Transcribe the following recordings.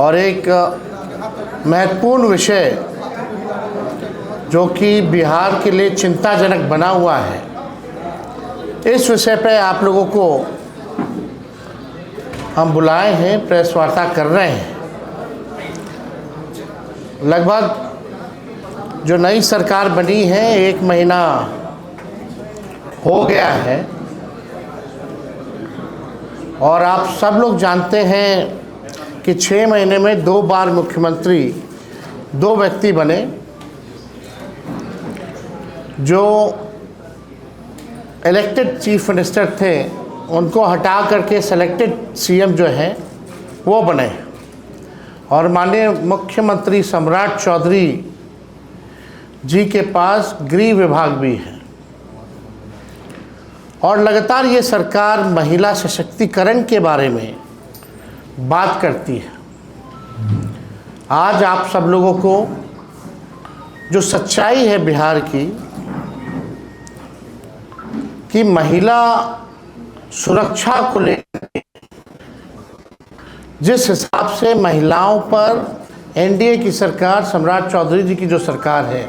और एक महत्वपूर्ण विषय जो कि बिहार के लिए चिंताजनक बना हुआ है, इस विषय पर आप लोगों को हम बुलाए हैं, प्रेस वार्ता कर रहे हैं। लगभग जो नई सरकार बनी है 1 महीना हो गया है और आप सब लोग जानते हैं कि 6 महीने में 2 बार मुख्यमंत्री 2 व्यक्ति बने। जो इलेक्टेड चीफ मिनिस्टर थे उनको हटा करके सेलेक्टेड सीएम जो है वो बने और माननीय मुख्यमंत्री सम्राट चौधरी जी के पास गृह विभाग भी है और लगातार ये सरकार महिला सशक्तिकरण के बारे में बात करती है। आज आप सब लोगों को जो सच्चाई है बिहार की कि महिला सुरक्षा को लेकर जिस हिसाब से महिलाओं पर एनडीए की सरकार, सम्राट चौधरी जी की जो सरकार है,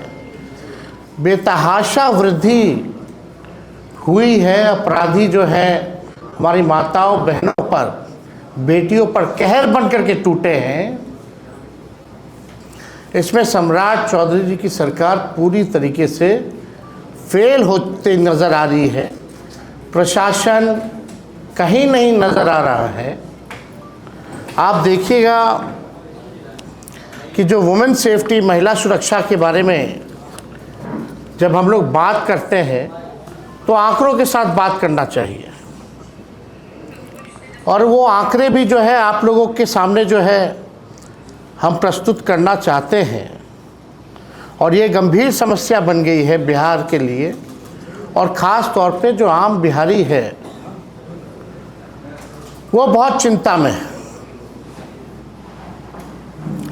बेतहाशा वृद्धि हुई है। अपराधी जो है हमारी माताओं बहनों पर, बेटियों पर कहर बन करके टूटे हैं। इसमें सम्राट चौधरी जी की सरकार पूरी तरीके से फेल होते नज़र आ रही है। प्रशासन कहीं नहीं नज़र आ रहा है। आप देखिएगा कि जो वुमेन सेफ्टी, महिला सुरक्षा के बारे में जब हम लोग बात करते हैं तो आंकड़ों के साथ बात करना चाहिए और वो आंकड़े भी जो है आप लोगों के सामने जो है हम प्रस्तुत करना चाहते हैं। और ये गंभीर समस्या बन गई है बिहार के लिए और ख़ास तौर पे जो आम बिहारी है वो बहुत चिंता में है।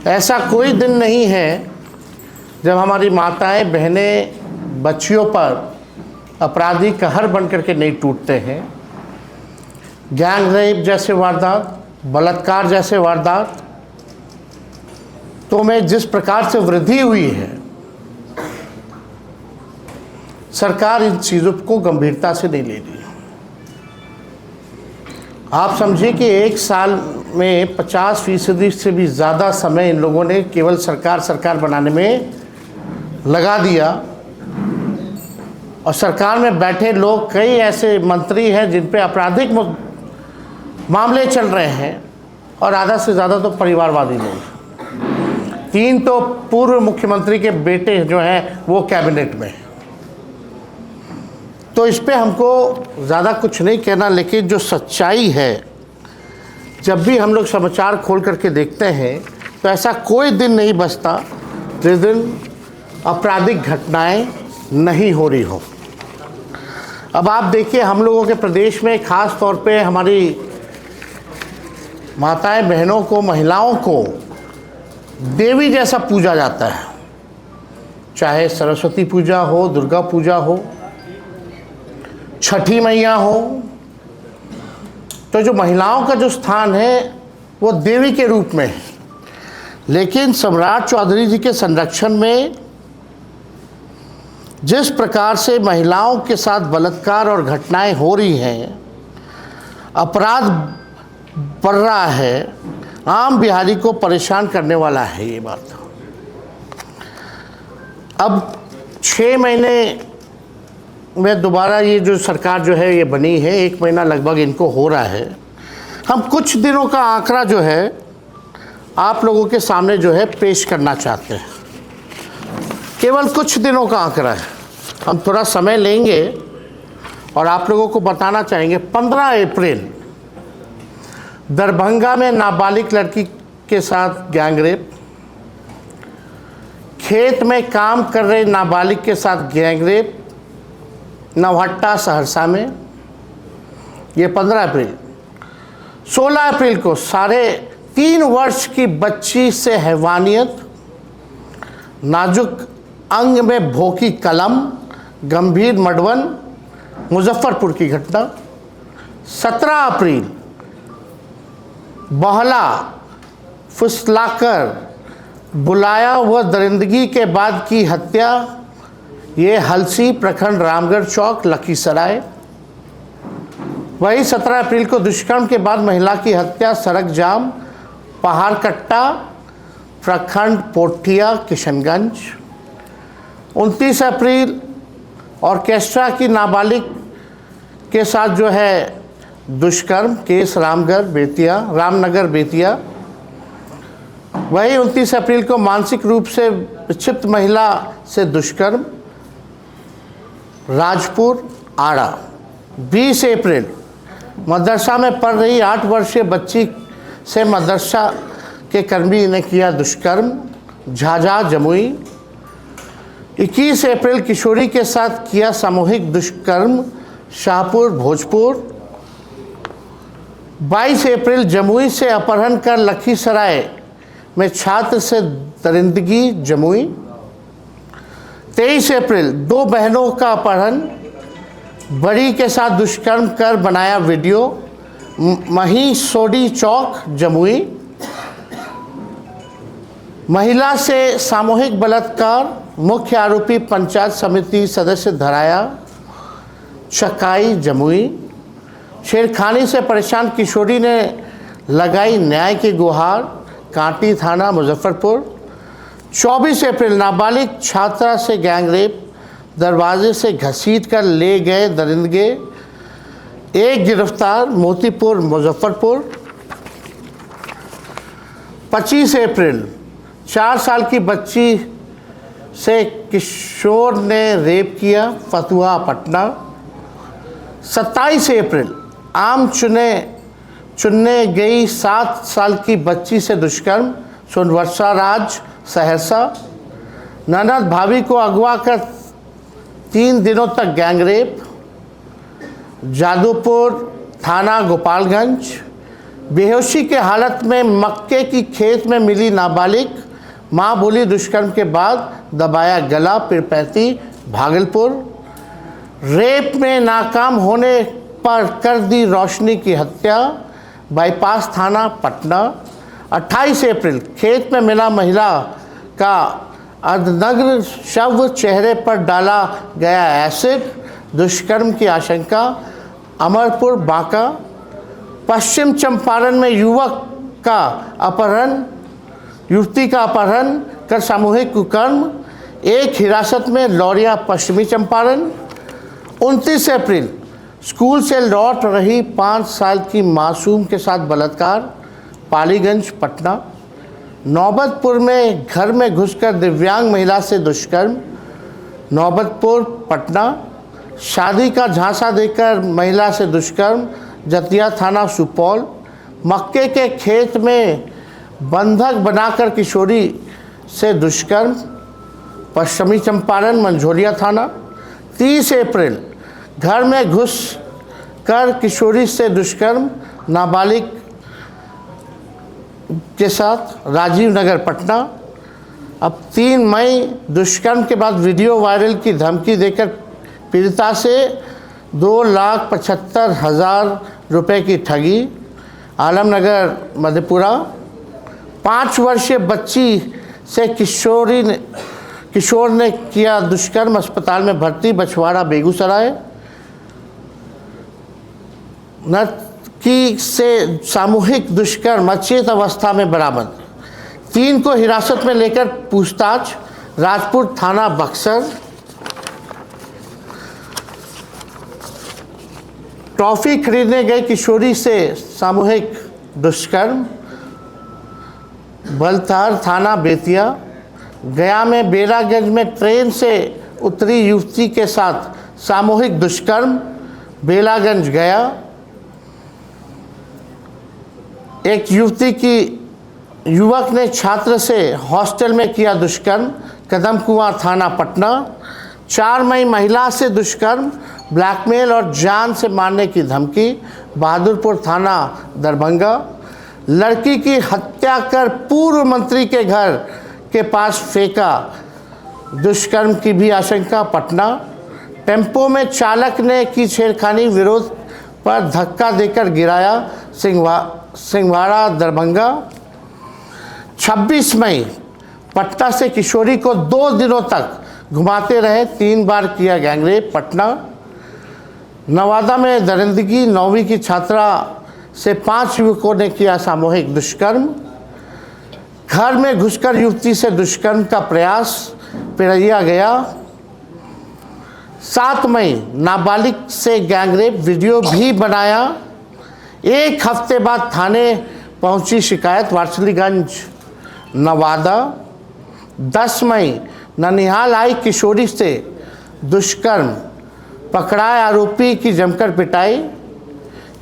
ऐसा कोई दिन नहीं है जब हमारी माताएं, बहनें, बच्चियों पर अपराधी कहर बन करके नहीं टूटते हैं। गैंग रेप जैसे वारदात, बलात्कार जैसे वारदात तो में जिस प्रकार से वृद्धि हुई है, सरकार इन चीज़ों को गंभीरता से नहीं ले रही। आप समझिए कि 1 साल में 50% से भी ज़्यादा समय इन लोगों ने केवल सरकार बनाने में लगा दिया और सरकार में बैठे लोग, कई ऐसे मंत्री हैं जिन पे आपराधिक मामले चल रहे हैं और आधा से ज़्यादा तो परिवारवादी लोग। 3 तो पूर्व मुख्यमंत्री के बेटे जो हैं वो कैबिनेट में। तो इस पे हमको ज़्यादा कुछ नहीं कहना, लेकिन जो सच्चाई है, जब भी हम लोग समाचार खोल करके देखते हैं तो ऐसा कोई दिन नहीं बचता जिस दिन आपराधिक घटनाएं नहीं हो रही हो। अब आप देखिए, हम लोगों के प्रदेश में ख़ास तौर पे हमारी माताएं, बहनों को, महिलाओं को देवी जैसा पूजा जाता है। चाहे सरस्वती पूजा हो, दुर्गा पूजा हो, छठी मैया हो, तो जो महिलाओं का जो स्थान है वो देवी के रूप में है। लेकिन सम्राट चौधरी जी के संरक्षण में जिस प्रकार से महिलाओं के साथ बलात्कार और घटनाएं हो रही हैं, अपराध बढ़ रहा है, आम बिहारी को परेशान करने वाला है ये बात। अब 6 महीने में दोबारा ये जो सरकार जो है ये बनी है, 1 महीना लगभग इनको हो रहा है। हम कुछ दिनों का आंकड़ा जो है आप लोगों के सामने जो है पेश करना चाहते हैं। केवल कुछ दिनों का आंकड़ा है। हम थोड़ा समय लेंगे और आप लोगों को बताना चाहेंगे। 15 अप्रैल दरभंगा में नाबालिग लड़की के साथ गैंगरेप, खेत में काम कर रहे नाबालिग के साथ गैंगरेप नौहट्टा सहरसा में, ये 15 अप्रैल। 16 अप्रैल को 3.5 वर्ष की बच्ची से हैवानियत, नाजुक अंग में भोंकी कलम, गंभीर मडवन, मुजफ्फरपुर की घटना। 17 अप्रैल बहला फुसलाकर बुलाया व दरिंदगी के बाद की हत्या। ये हलसी प्रखंड रामगढ़ चौक लखीसराय। वही 17 अप्रैल को दुष्कर्म के बाद महिला की हत्या सड़क जाम पहाड़कट्टा प्रखंड पोठिया किशनगंज। 29 अप्रैल ऑर्केस्ट्रा की नाबालिग के साथ जो है दुष्कर्म केस रामनगर बेतिया। वही 29 अप्रैल को मानसिक रूप से विक्षिप्त महिला से दुष्कर्म राजपुर आड़ा। 20 अप्रैल मदरसा में पढ़ रही 8 वर्षीय बच्ची से मदरसा के कर्मी ने किया दुष्कर्म झाझा जमुई। 21 अप्रैल किशोरी के साथ किया सामूहिक दुष्कर्म शाहपुर भोजपुर। 22 अप्रैल जमुई से अपहरण कर लखीसराय में छात्र से दरिंदगी जमुई। 23 अप्रैल 2 बहनों का अपहरण बड़ी के साथ दुष्कर्म कर बनाया वीडियो मही सोडी चौक जमुई। महिला से सामूहिक बलात्कार मुख्य आरोपी पंचायत समिति सदस्य धराया चकाई जमुई। छेड़खानी से परेशान किशोरी ने लगाई न्याय की गुहार कांटी थाना मुजफ्फरपुर। 24 अप्रैल नाबालिग छात्रा से गैंगरेप दरवाजे से घसीट कर ले गए दरिंदगे। एक गिरफ्तार मोतीपुर मुजफ्फरपुर। 25 अप्रैल 4 साल की बच्ची से किशोर ने रेप किया फतुहा पटना। 27 अप्रैल आम चुनने गई 7 साल की बच्ची से दुष्कर्म सोनवर्षा राज सहरसा। ननद भाभी को अगवा कर 3 दिनों तक गैंगरेप जादूपुर थाना गोपालगंज। बेहोशी के हालत में मक्के की खेत में मिली नाबालिग मां बोली दुष्कर्म के बाद दबाया गला पीरपैंती भागलपुर। रेप में नाकाम होने पर कर दी रोशनी की हत्या बाईपास थाना पटना। 28 अप्रैल खेत में मिला महिला का अर्धनग्न शव चेहरे पर डाला गया एसिड दुष्कर्म की आशंका अमरपुर बांका। पश्चिम चंपारण में युवती का अपहरण कर सामूहिक कुकर्म एक हिरासत में लौरिया पश्चिमी चंपारण। 29 अप्रैल स्कूल से लौट रही 5 साल की मासूम के साथ बलात्कार पालीगंज पटना। नौबतपुर में घर में घुसकर दिव्यांग महिला से दुष्कर्म नौबतपुर पटना। शादी का झांसा देकर महिला से दुष्कर्म जतिया थाना सुपौल। मक्के के खेत में बंधक बनाकर किशोरी से दुष्कर्म पश्चिमी चंपारण मंझोलिया थाना। 30 अप्रैल घर में घुस कर किशोरी से दुष्कर्म नाबालिग के साथ राजीव नगर पटना। अब 3 मई दुष्कर्म के बाद वीडियो वायरल की धमकी देकर पीड़िता से 2,75,000 रुपये की ठगी आलमनगर मधेपुरा। 5 वर्षीय बच्ची से किशोर ने किया दुष्कर्म अस्पताल में भर्ती बछवाड़ा बेगूसराय। नर्तकी से सामूहिक दुष्कर्म अचेत अवस्था में बरामद। 3 को हिरासत में लेकर पूछताछ राजपुर थाना बक्सर। टॉफी खरीदने गए किशोरी से सामूहिक दुष्कर्म बलथार थाना बेतिया। गया में बेलागंज में ट्रेन से उतरी युवती के साथ सामूहिक दुष्कर्म बेलागंज गया। एक युवक ने छात्र से हॉस्टल में किया दुष्कर्म कदम कुआं थाना पटना। 4 मई महिला से दुष्कर्म ब्लैकमेल और जान से मारने की धमकी बहादुरपुर थाना दरभंगा। लड़की की हत्या कर पूर्व मंत्री के घर के पास फेंका दुष्कर्म की भी आशंका पटना। टेम्पो में चालक ने की छेड़खानी विरोध पर धक्का देकर गिराया सिंहवाड़ा दरभंगा। 26 मई पटना से किशोरी को 2 दिनों तक घुमाते रहे, 3 बार किया गैंगरेप। पटना नवादा में दरिंदगी, 9वीं की छात्रा से 5 युवकों ने किया सामूहिक दुष्कर्म। घर में घुसकर युवती से दुष्कर्म का प्रयास पिरैया गया। 7 मई नाबालिग से गैंगरेप वीडियो भी बनाया। 1 हफ्ते बाद थाने पहुंची शिकायत, वारसलीगंज नवादा। 10 मई ननिहाल आई किशोरी से दुष्कर्म, पकड़ाए आरोपी की जमकर पिटाई।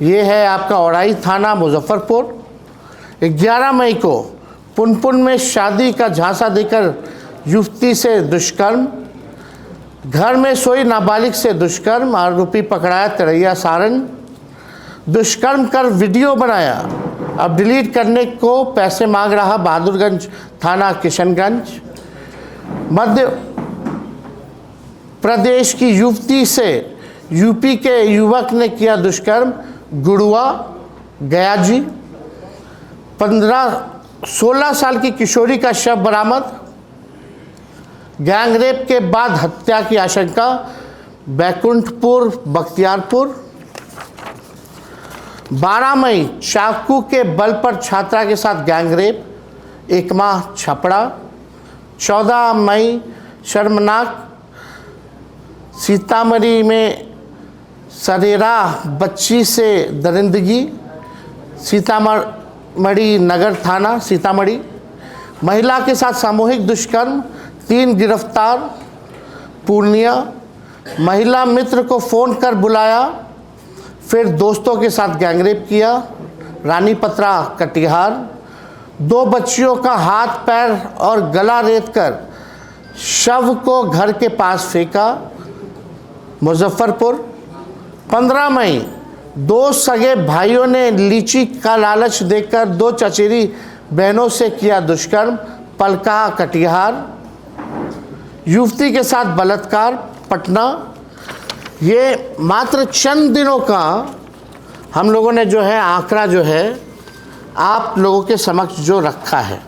ये है आपका औराई थाना मुजफ्फरपुर। 11 मई को पुनपुन में शादी का झांसा देकर युवती से दुष्कर्म, घर में सोई नाबालिग से दुष्कर्म, आरोपी पकड़ाया तिरैया सारण। दुष्कर्म कर वीडियो बनाया, अब डिलीट करने को पैसे मांग रहा, बहादुरगंज थाना किशनगंज। मध्य प्रदेश की युवती से यूपी के युवक ने किया दुष्कर्म, गुड़ुआ गयाजी। 16 साल की किशोरी का शव बरामद। गैंगरेप के बाद हत्या की आशंका, बैकुंठपुर बख्तियारपुर। 12 मई चाकू के बल पर छात्रा के साथ गैंगरेप, एकमा छपड़ा। 14 मई शर्मनाक सीतामढ़ी में सरेरा बच्ची से दरिंदगी, सीतामढ़ी नगर थाना सीतामढ़ी। महिला के साथ सामूहिक दुष्कर्म, 3 गिरफ्तार। पूर्णिया महिला मित्र को फ़ोन कर बुलाया, फिर दोस्तों के साथ गैंगरेप किया। रानीपत्रा कटिहार 2 बच्चियों का हाथ पैर और गला रेतकर शव को घर के पास फेंका। मुजफ्फरपुर 15 मई 2 सगे भाइयों ने लीची का लालच देकर 2 चचेरी बहनों से किया दुष्कर्म, पलका कटिहार। युवती के साथ बलात्कार, पटना। ये मात्र चंद दिनों का हम लोगों ने जो है आंकड़ा जो है आप लोगों के समक्ष जो रखा है,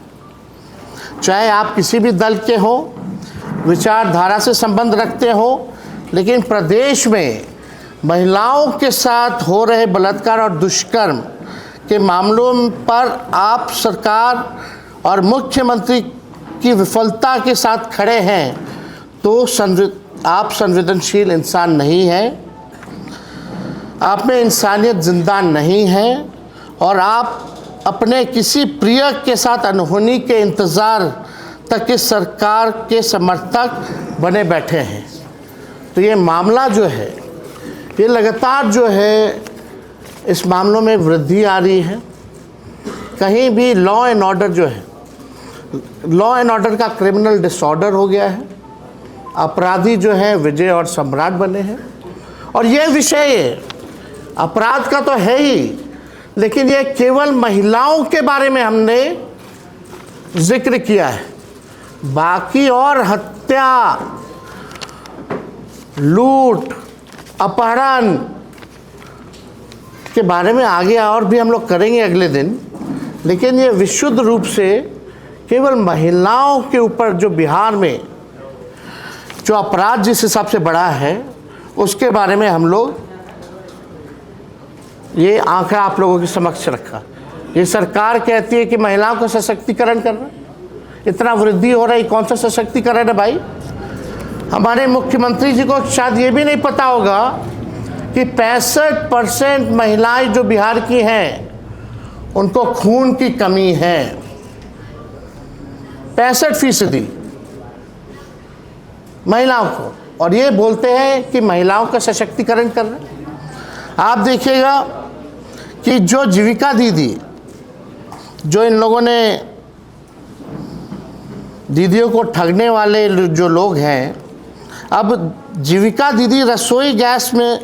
चाहे आप किसी भी दल के हो, विचारधारा से संबंध रखते हो, लेकिन प्रदेश में महिलाओं के साथ हो रहे बलात्कार और दुष्कर्म के मामलों पर आप सरकार और मुख्यमंत्री की विफलता के साथ खड़े हैं, तो आप संवेदनशील इंसान नहीं हैं, आप में इंसानियत जिंदा नहीं है, और आप अपने किसी प्रिय के साथ अनहोनी के इंतज़ार तक की सरकार के समर्थक बने बैठे हैं। तो ये मामला जो है, ये लगातार जो है इस मामलों में वृद्धि आ रही है। कहीं भी लॉ एंड ऑर्डर जो है, लॉ एंड ऑर्डर का क्रिमिनल डिसऑर्डर हो गया है। अपराधी जो है विजय और सम्राट बने हैं। और ये विषय अपराध का तो है ही, लेकिन ये केवल महिलाओं के बारे में हमने जिक्र किया है। बाकी और हत्या, लूट, अपहरण के बारे में आगे और भी हम लोग करेंगे अगले दिन, लेकिन ये विशुद्ध रूप से केवल महिलाओं के ऊपर जो बिहार में जो अपराध जिस हिसाब से बढ़ा है, उसके बारे में हम लोग ये आंकड़ा आप लोगों के समक्ष रखा। ये सरकार कहती है कि महिलाओं का सशक्तिकरण करना, इतना वृद्धि हो रही, कौन सा सशक्तिकरण है भाई? हमारे मुख्यमंत्री जी को शायद ये भी नहीं पता होगा कि 65% महिलाएं जो बिहार की हैं उनको खून की कमी है। 65% महिलाओं को, और ये बोलते हैं कि महिलाओं का सशक्तिकरण कर रहे हैं। आप देखिएगा कि जो जीविका दीदी, जो इन लोगों ने दीदियों को ठगने वाले जो लोग हैं, अब जीविका दीदी रसोई गैस में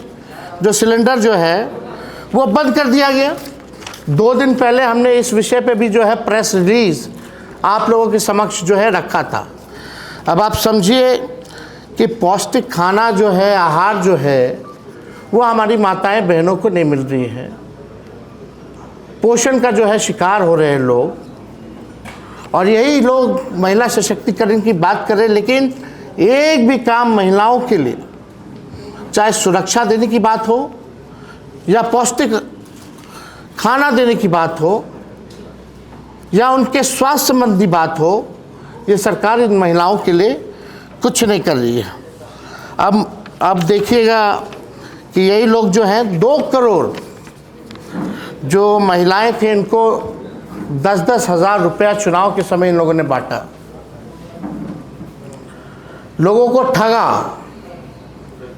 जो सिलेंडर जो है वो बंद कर दिया गया। 2 दिन पहले हमने इस विषय पे भी जो है प्रेस रिलीज आप लोगों के समक्ष जो है रखा था। अब आप समझिए कि पौष्टिक खाना जो है, आहार जो है, वो हमारी माताएं बहनों को नहीं मिल रही है। पोषण का जो है शिकार हो रहे हैं लोग, और यही लोग महिला सशक्तिकरण की बात करें, लेकिन एक भी काम महिलाओं के लिए, चाहे सुरक्षा देने की बात हो या पौष्टिक खाना देने की बात हो या उनके स्वास्थ्य संबंधी बात हो, ये सरकार इन महिलाओं के लिए कुछ नहीं कर रही है। अब देखिएगा कि यही लोग जो हैं 2 करोड़ जो महिलाएं थे, इनको 10-10 हज़ार रुपया चुनाव के समय इन लोगों ने बांटा, लोगों को ठगा।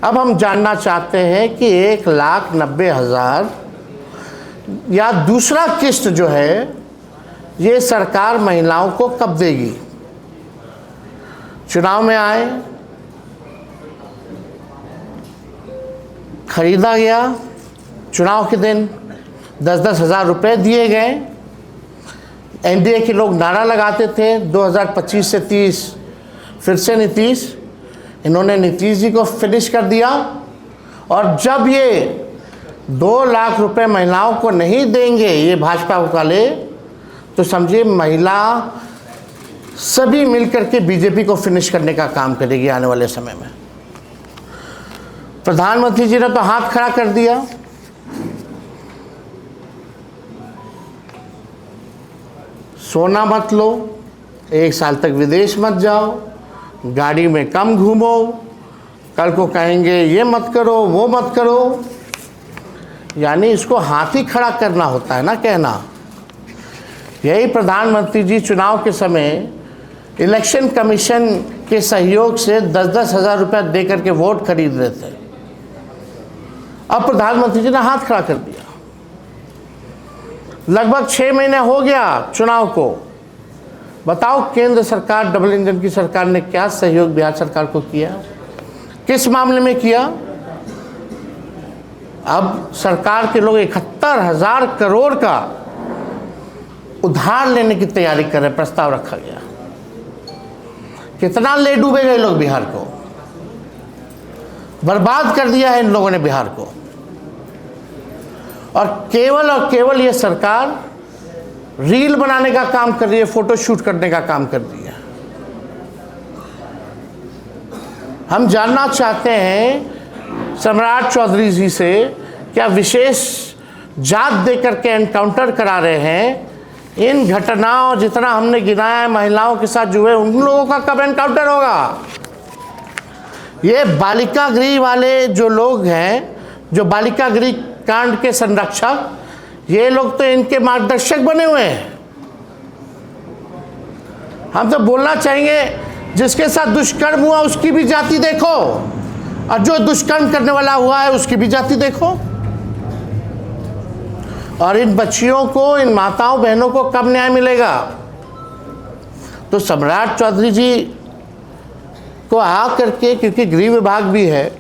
अब हम जानना चाहते हैं कि 1,90,000 या दूसरा किस्त जो है ये सरकार महिलाओं को कब देगी? चुनाव में आए, खरीदा गया, चुनाव के दिन 10-10 हज़ार रुपये दिए गए। एनडीए के लोग नारा लगाते थे 2025 से 30 फिर से नीतीश, इन्होंने नीतीश जी को फिनिश कर दिया। और जब ये 2 लाख रुपए महिलाओं को नहीं देंगे ये भाजपा वाले, तो समझिए महिला सभी मिलकर के बीजेपी को फिनिश करने का काम करेगी आने वाले समय में। प्रधानमंत्री जी ने तो हाथ खड़ा कर दिया, सोना मत लो, 1 साल तक विदेश मत जाओ, गाड़ी में कम घूमो, कल को कहेंगे ये मत करो वो मत करो। यानी इसको हाथ ही खड़ा करना होता है ना कहना। यही प्रधानमंत्री जी चुनाव के समय इलेक्शन कमीशन के सहयोग से 10-10 हज़ार रुपया दे करके वोट खरीद रहे थे। अब प्रधानमंत्री जी ने हाथ खड़ा कर दिया। लगभग 6 महीने हो गया चुनाव को। बताओ केंद्र सरकार, डबल इंजन की सरकार ने क्या सहयोग बिहार सरकार को किया, किस मामले में किया? अब सरकार के लोग 71,000 करोड़ का उधार लेने की तैयारी कर रहे, प्रस्ताव रखा गया। कितना ले डूबेगा ये लोग बिहार को, बर्बाद कर दिया है इन लोगों ने बिहार को। और केवल ये सरकार रील बनाने का काम कर रही है, फोटो शूट करने का काम कर रही है। हम जानना चाहते हैं सम्राट चौधरी जी से, क्या विशेष जात देकर के एनकाउंटर करा रहे हैं? इन घटनाओं जितना हमने गिनाया है महिलाओं के साथ जुए, उन लोगों का कब एनकाउंटर होगा? ये बालिका गृह वाले जो लोग हैं, जो बालिका गृह कांड के संरक्षक, ये लोग तो इनके मार्गदर्शक बने हुए हैं। हम तो बोलना चाहेंगे जिसके साथ दुष्कर्म हुआ उसकी भी जाति देखो, और जो दुष्कर्म करने वाला हुआ है उसकी भी जाति देखो। और इन बच्चियों को, इन माताओं बहनों को कब न्याय मिलेगा? तो सम्राट चौधरी जी को आ करके, क्योंकि गृह विभाग भी है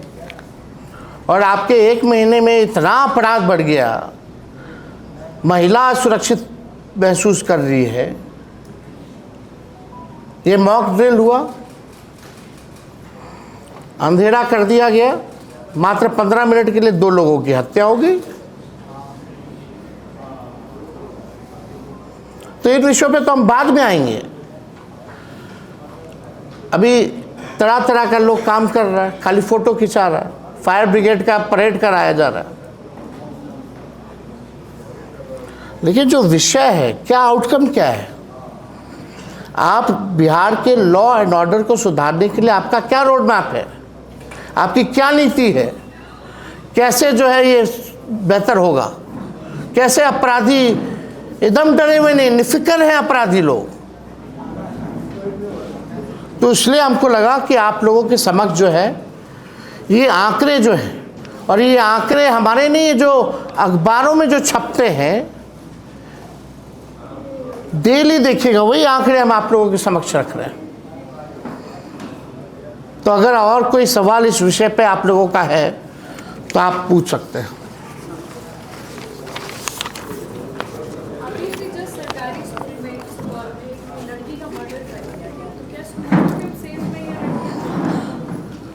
और आपके 1 महीने में इतना अपराध बढ़ गया, महिला सुरक्षित महसूस कर रही है। ये मॉक ड्रिल हुआ, अंधेरा कर दिया गया, मात्र 15 मिनट के लिए 2 लोगों की हत्या हो गई। तो इन विषयों पे तो हम बाद में आएंगे। अभी तरह तरह का लोग काम कर रहा है, खाली फोटो खिंचा रहा है, फायर ब्रिगेड का परेड कराया जा रहा है। लेकिन जो विषय है, क्या आउटकम क्या है? आप बिहार के लॉ एंड ऑर्डर को सुधारने के लिए आपका क्या रोड मैप है, आपकी क्या नीति है? कैसे जो है ये बेहतर होगा? कैसे अपराधी एकदम डरे हुए नहीं, निफिक्र हैं अपराधी लोग। तो इसलिए हमको लगा कि आप लोगों के समक्ष जो है ये आंकड़े जो हैं, और ये आंकड़े हमारे नहीं, जो अखबारों में जो छपते हैं डेली देखिएगा, वही आंकड़े हम आप लोगों के समक्ष रख रहे हैं। तो अगर और कोई सवाल इस विषय पे आप लोगों का है तो आप पूछ सकते हैं।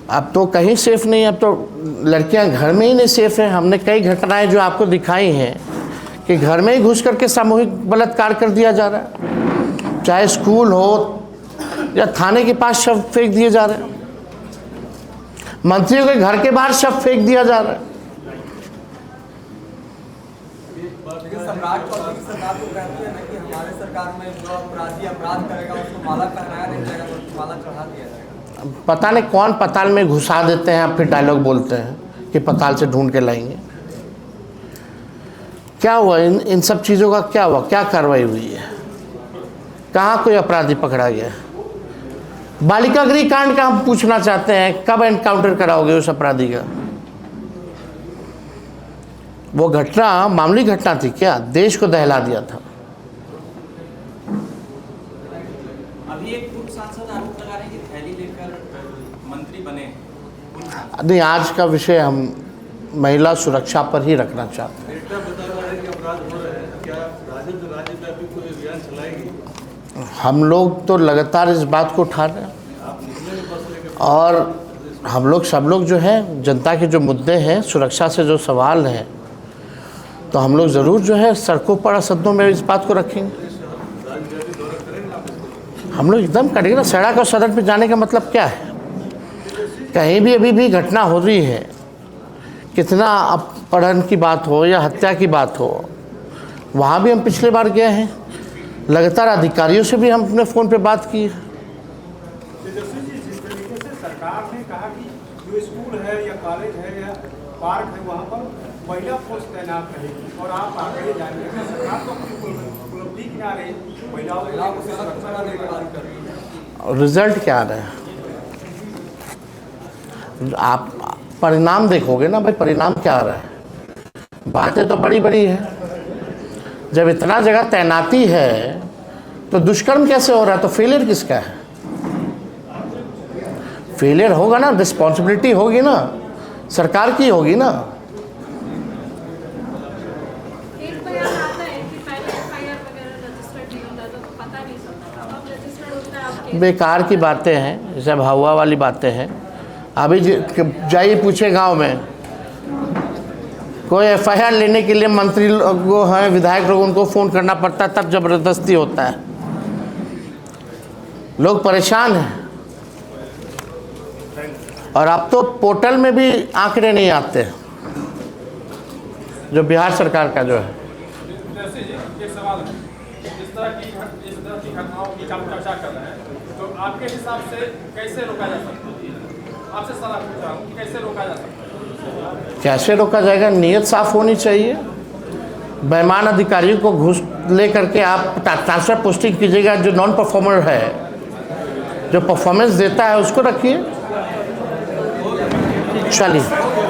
अब तो कहीं सेफ नहीं, अब तो लड़कियां घर में ही नहीं सेफ हैं। हमने कई घटनाएं जो आपको दिखाई हैं कि घर में ही घुस करके सामूहिक बलात्कार कर दिया जा रहा है। चाहे स्कूल हो या थाने के पास शव फेंक दिए जा रहे हैं, मंत्रियों के घर के बाहर शव फेंक दिया जा रहा है। सम्राट चौधरी की सरकार तो कहती है ना कि हमारे सरकार में जो अपराधी अपराध करेगा उसको माला पहनाया नहीं जाएगा, तो माला चढ़ा दिया जाएगा। पता नहीं कौन पताल में घुसा देते हैं, फिर डायलॉग बोलते हैं कि पताल से ढूंढ के लाएंगे। क्या हुआ इन सब चीज़ों का? क्या हुआ? क्या कार्रवाई हुई है? कहाँ कोई अपराधी पकड़ा गया? बालिका गृह कांड का हम पूछना चाहते हैं, कब एनकाउंटर कराओगे उस अपराधी का? वो घटना मामूली घटना थी क्या? देश को दहला दिया था। अभी एक पूर्व सांसद आरोप लगा रहे हैं कि थैली लेकर मंत्री बने। नहीं, आज का विषय हम महिला सुरक्षा पर ही रखना चाहते हैं। हम लोग तो लगातार इस बात को उठा रहे हैं, और हम लोग सब लोग जो है जनता के जो मुद्दे हैं, सुरक्षा से जो सवाल हैं, तो हम लोग ज़रूर जो है सड़कों पर सदनों में इस बात को रखेंगे। हम लोग एकदम करेंगे ना। सड़क और सदन पर जाने का मतलब क्या है? कहीं भी अभी भी घटना हो रही है, कितना अपहरण की बात हो या हत्या की बात हो, वहाँ भी हम पिछले बार गए हैं। लगातार अधिकारियों से भी हम अपने फ़ोन पे बात की है। जिस तरीके से सरकार ने कहा कि जो स्कूल है या कॉलेज है या पार्क है वहाँ पर महिला फोर्स तैनात रहेगी, और आप आगे जाएंगे सरकार तो उपलब्धि किना रही महिलाओं को सुरक्षा देने की बात कर रही है। रिजल्ट क्या आ रहा है? आप परिणाम देखोगे ना भाई, परिणाम क्या आ रहा है? बातें तो बड़ी बड़ी है। जब इतना जगह तैनाती है तो दुष्कर्म कैसे हो रहा है? तो फेलियर किसका है? फेलियर होगा ना, रिस्पॉन्सिबिलिटी होगी ना, सरकार की होगी ना। एक बयान आता है कि पहले एफआईआर वगैरह रजिस्टर्ड नहीं होता तो पता नहीं चलता था, अब रजिस्टर्ड होता है आपके। बेकार की बातें हैं, जब हवा वाली बातें हैं। अभी जाइए पूछे गांव में, कोई एफआईआर लेने के लिए मंत्री लोग हैं, विधायक लोग, उनको फ़ोन करना पड़ता है, तब ज़बरदस्ती होता है। लोग परेशान हैं। और अब तो पोर्टल में भी आंकड़े नहीं आते, जो बिहार सरकार का जो है। ये सवाल है, इस तरह की घटनाओं की हम चर्चा कर रहे हैं, तो आपके हिसाब से कैसे रोका जा सकता है? आपसे सलाह पूछ रहा हूँ कि कैसे रोका जा सकता है? कैसे रोका जाएगा? नीयत साफ होनी चाहिए। बेईमान अधिकारियों को घूस ले करके आप ट्रांसफर पोस्टिंग कीजिएगा। जो नॉन परफॉर्मर है, जो परफॉर्मेंस देता है, उसको रखिए। चलिए।